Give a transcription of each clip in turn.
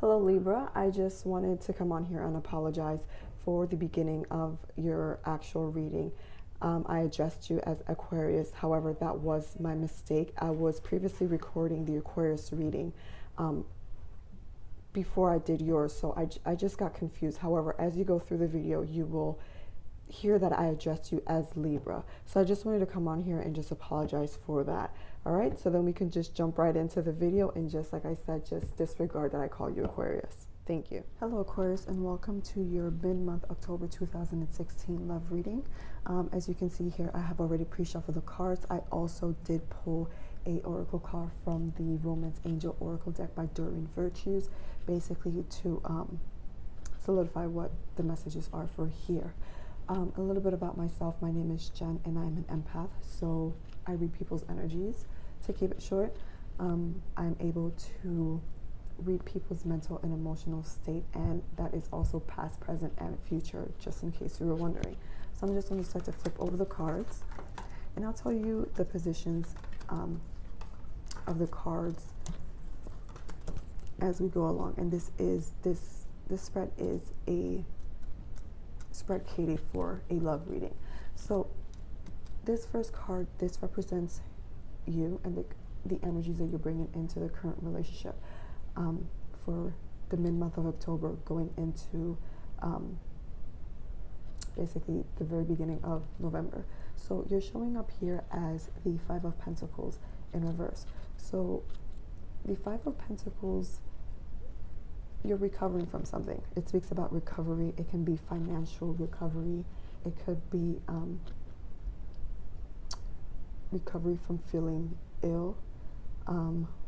Hello Libra, I just wanted to come on here and apologize for the beginning of your actual reading. I addressed you as Aquarius, however, that was my mistake. I was previously recording the Aquarius reading before I did yours, so I just got confused. However, as you go through the video, you will hear that I addressed you as Libra. So I just wanted to come on here and just apologize for that. All right, so then we can just jump right into the video and just like I said, just disregard that I call you Aquarius. Thank you. Hello Aquarius, and welcome to your mid-month October 2016 love reading. As you can see here, I have already pre-shuffled the cards. I also did pull a oracle card from the Romance Angel Oracle deck by Doreen Virtues, basically to solidify what the messages are for here. A little bit about myself. My name is Jen and I'm an empath, so I read people's energies. To keep it short, I'm able to read people's mental and emotional state, and that is also past, present, and future, just in case you were wondering. So I'm just going to start to flip over the cards, and I'll tell you the positions of the cards as we go along. And this spread is a spread catered for a love reading. So this first card, this represents you and the energies that you're bringing into the current relationship for the mid-month of October, going into basically the very beginning of November. So you're showing up here as the Five of Pentacles in reverse. So the Five of Pentacles, you're recovering from something. It speaks about recovery. It can be financial recovery. It could be recovery from feeling ill,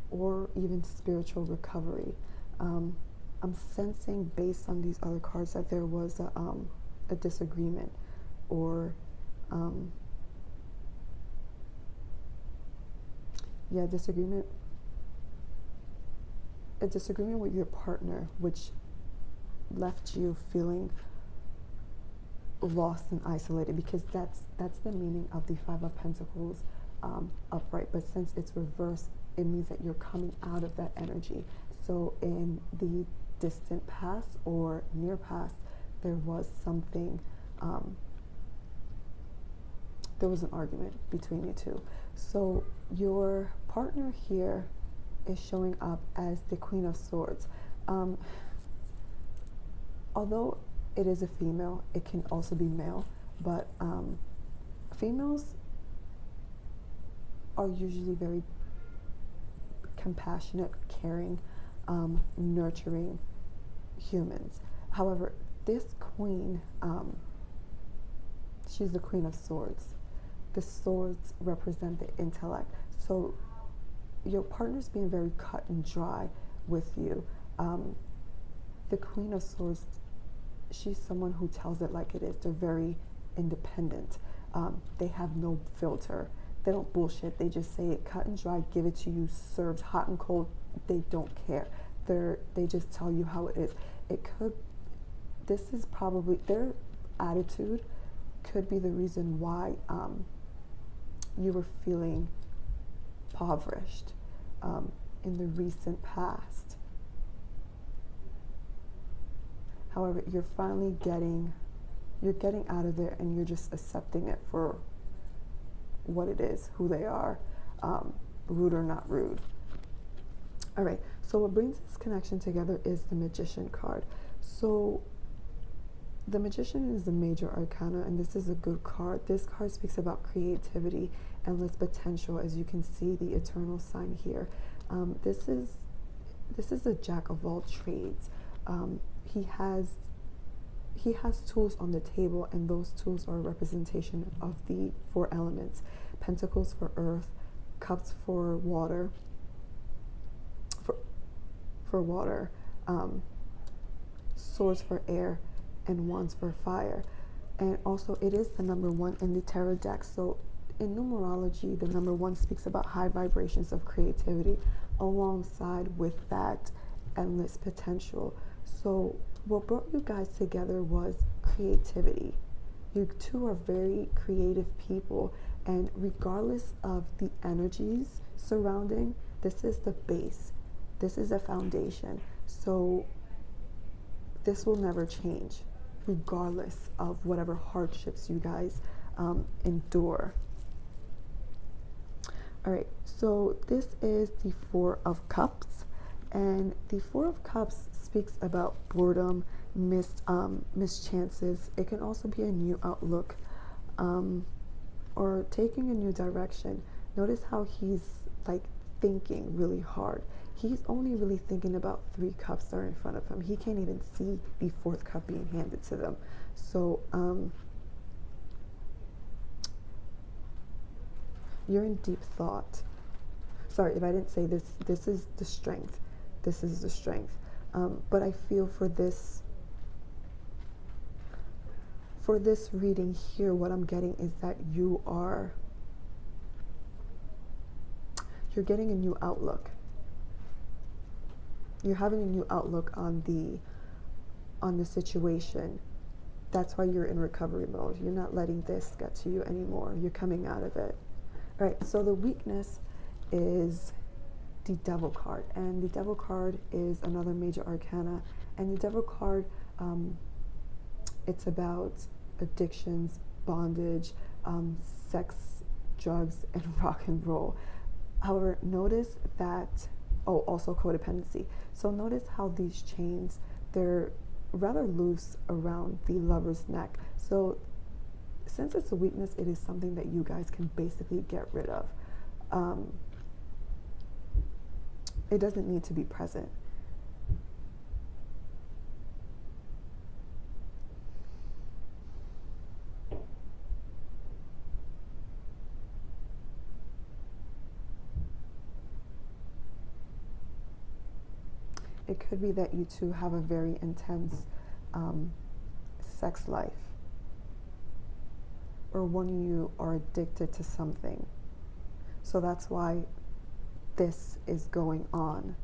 or even spiritual recovery. I'm sensing, based on these other cards, that there was a disagreement, or a disagreement with your partner, which left you feeling lost and isolated, because that's the meaning of the Five of Pentacles upright. But since it's reversed, it means that you're coming out of that energy. So in the distant past or near past, there was something, there was an argument between you two. So your partner here is showing up as the Queen of Swords. Although it is a female, it can also be male, but females are usually very compassionate, caring, nurturing humans. However, this queen, she's the Queen of Swords. The swords represent the intellect. So your partner's being very cut and dry with you. The Queen of Swords, she's someone who tells it like it is. They're very independent. They have no filter. They don't bullshit. They just say it cut and dry, give it to you, served hot and cold. They don't care. They just tell you how it is. This is probably, their attitude could be the reason why you were feeling impoverished in the recent past. However, you're finally getting out of there, and you're just accepting it for what it is, who they are, rude or not rude. All right, so what brings this connection together is the Magician card. So the Magician is the major arcana, and this is a good card. This card speaks about creativity, endless potential. As you can see, the eternal sign here. This is a jack of all trades. He has tools on the table, and those tools are a representation of the four elements: pentacles for earth, cups for water, swords for air, and wands for fire. And also, it is the number one in the tarot deck. So in numerology, the number one speaks about high vibrations of creativity, alongside with that endless potential. So what brought you guys together was creativity. You two are very creative people, and regardless of the energies surrounding, this is the base. This is a foundation. So this will never change, regardless of whatever hardships you guys endure. All right, so this is the Four of Cups, and the Four of Cups speaks about boredom, missed chances. It can also be a new outlook, or taking a new direction. Notice how he's like thinking really hard. He's only really thinking about 3 cups that are in front of him. He can't even see the 4th cup being handed to them. So you're in deep thought. Sorry if I didn't say this. This is the strength. This is the strength. But I feel for this reading here, what I'm getting is that you're getting a new outlook. You're having a new outlook on the situation. That's why you're in recovery mode. You're not letting this get to you anymore. You're coming out of it. All right, so the weakness is the Devil card, and the Devil card is another major arcana, and the Devil card, it's about addictions, bondage, sex, drugs, and rock and roll. However, notice that, also codependency. So notice how these chains, they're rather loose around the lover's neck. So since it's a weakness, it is something that you guys can basically get rid of. It doesn't need to be present. It could be that you two have a very intense sex life, or one of you are addicted to something. So that's why this is going on.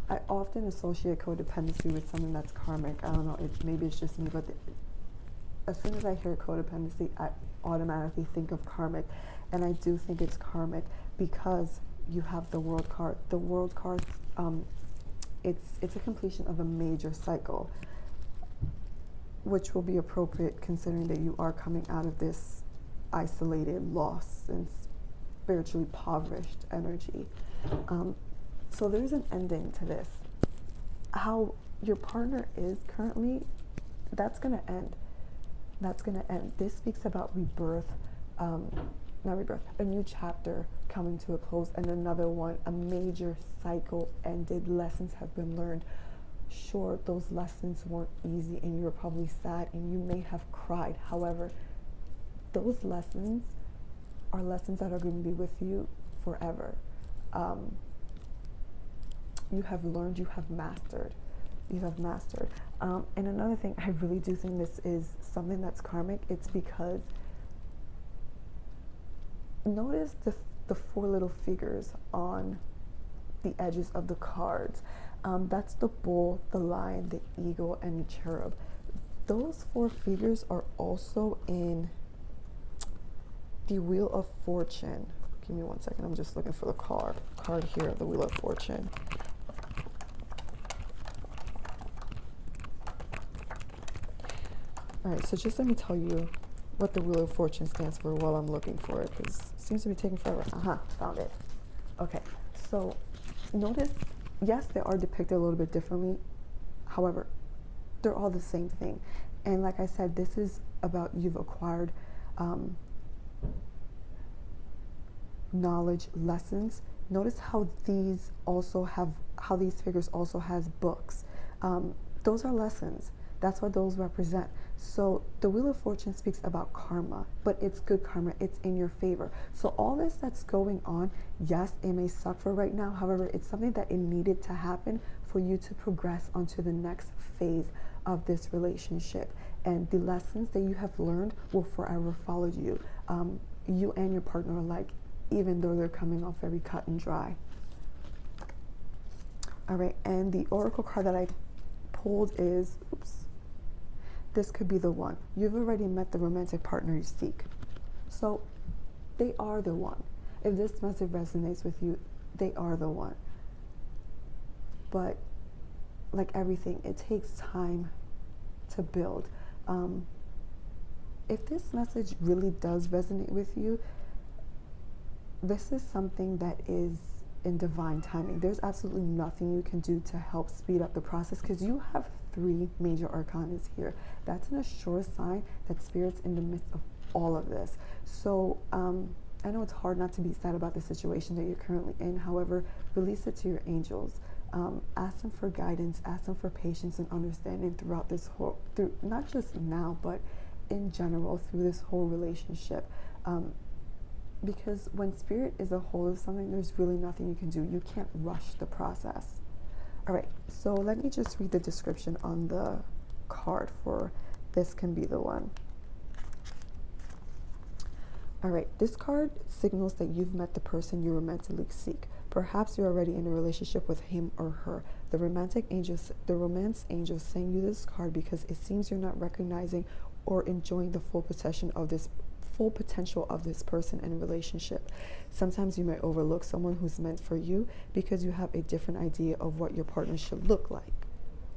I often associate codependency with something that's karmic. I don't know, maybe it's just me, but as soon as I hear codependency, I automatically think of karmic. And I do think it's karmic because you have the World card. The World card, it's a completion of a major cycle, which will be appropriate considering that you are coming out of this isolated, lost, and spiritually impoverished energy. So there's an ending to this. How your partner is currently, that's going to end. That's going to end. This speaks about rebirth, not rebirth, a new chapter coming to a close, and another one, a major cycle ended. Lessons have been learned. Sure, those lessons weren't easy, and you were probably sad, and you may have cried. However, those lessons are lessons that are going to be with you forever. You have learned, you have mastered. You have mastered. And another thing, I really do think this is something that's karmic. It's because notice the 4 little figures on the edges of the cards. That's the bull, the lion, the eagle, and the cherub. Those 4 figures are also in the Wheel of Fortune. Give me 1 second. I'm just looking for the card here, the Wheel of Fortune. All right, so just let me tell you what the Wheel of Fortune stands for while I'm looking for it, because it seems to be taking forever. Found it. Okay, so notice, yes, they are depicted a little bit differently. However, they're all the same thing. And like I said, this is about you've acquired knowledge, lessons. Notice how these figures also has books. Those are lessons. That's what those represent. So the Wheel of Fortune speaks about karma, but it's good karma. It's in your favor. So all this that's going on, yes, it may suck for right now. However, it's something that it needed to happen for you to progress onto the next phase of this relationship. And the lessons that you have learned will forever follow you. You and your partner alike, even though they're coming off very cut and dry. All right, and the oracle card that I pulled is, oops, this could be the one. You've already met the romantic partner you seek. So they are the one. If this message resonates with you, they are the one. But like everything, it takes time to build. If this message really does resonate with you, this is something that is in divine timing. There's absolutely nothing you can do to help speed up the process, because you have 3 major arcana here. That's an sure sign that Spirit's in the midst of all of this. So I know it's hard not to be sad about the situation that you're currently in. However, release it to your angels. Ask them for guidance, ask them for patience and understanding throughout this whole, through not just now, but in general through this whole relationship. Because when Spirit is a hold of something, there's really nothing you can do. You can't rush the process. All right, so let me just read the description on the card for this can be the one. All right, this card signals that you've met the person you romantically seek. Perhaps you're already in a relationship with him or her. The romance angels send you this card because it seems you're not recognizing or enjoying the full potential of this person and relationship. Sometimes you might overlook someone who's meant for you because you have a different idea of what your partner should look like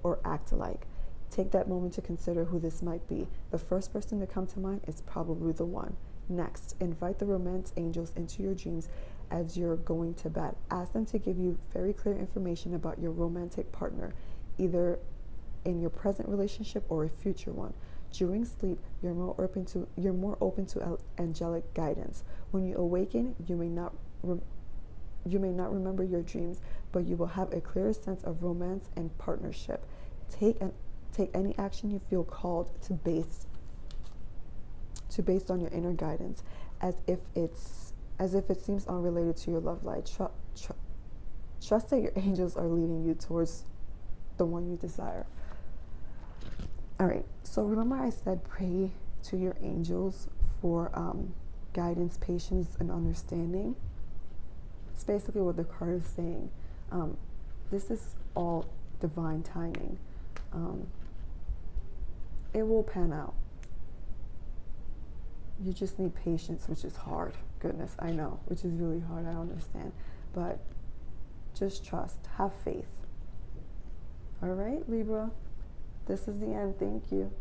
or act like. Take that moment to consider who this might be. The first person to come to mind is probably the one. Next, invite the romance angels into your dreams as you're going to bed. Ask them to give you very clear information about your romantic partner, either in your present relationship or a future one. During sleep, you're more open to angelic guidance. When you awaken, you may not remember your dreams, but you will have a clearer sense of romance and partnership. Take any action you feel called to based on your inner guidance, as if it seems unrelated to your love life. Trust that your angels are leading you towards the one you desire. All right, so remember I said pray to your angels for guidance, patience, and understanding. It's basically what the card is saying. This is all divine timing. It will pan out. You just need patience, which is hard. Goodness, I know, which is really hard, I understand. But just trust, have faith. All right, Libra, this is the end. Thank you.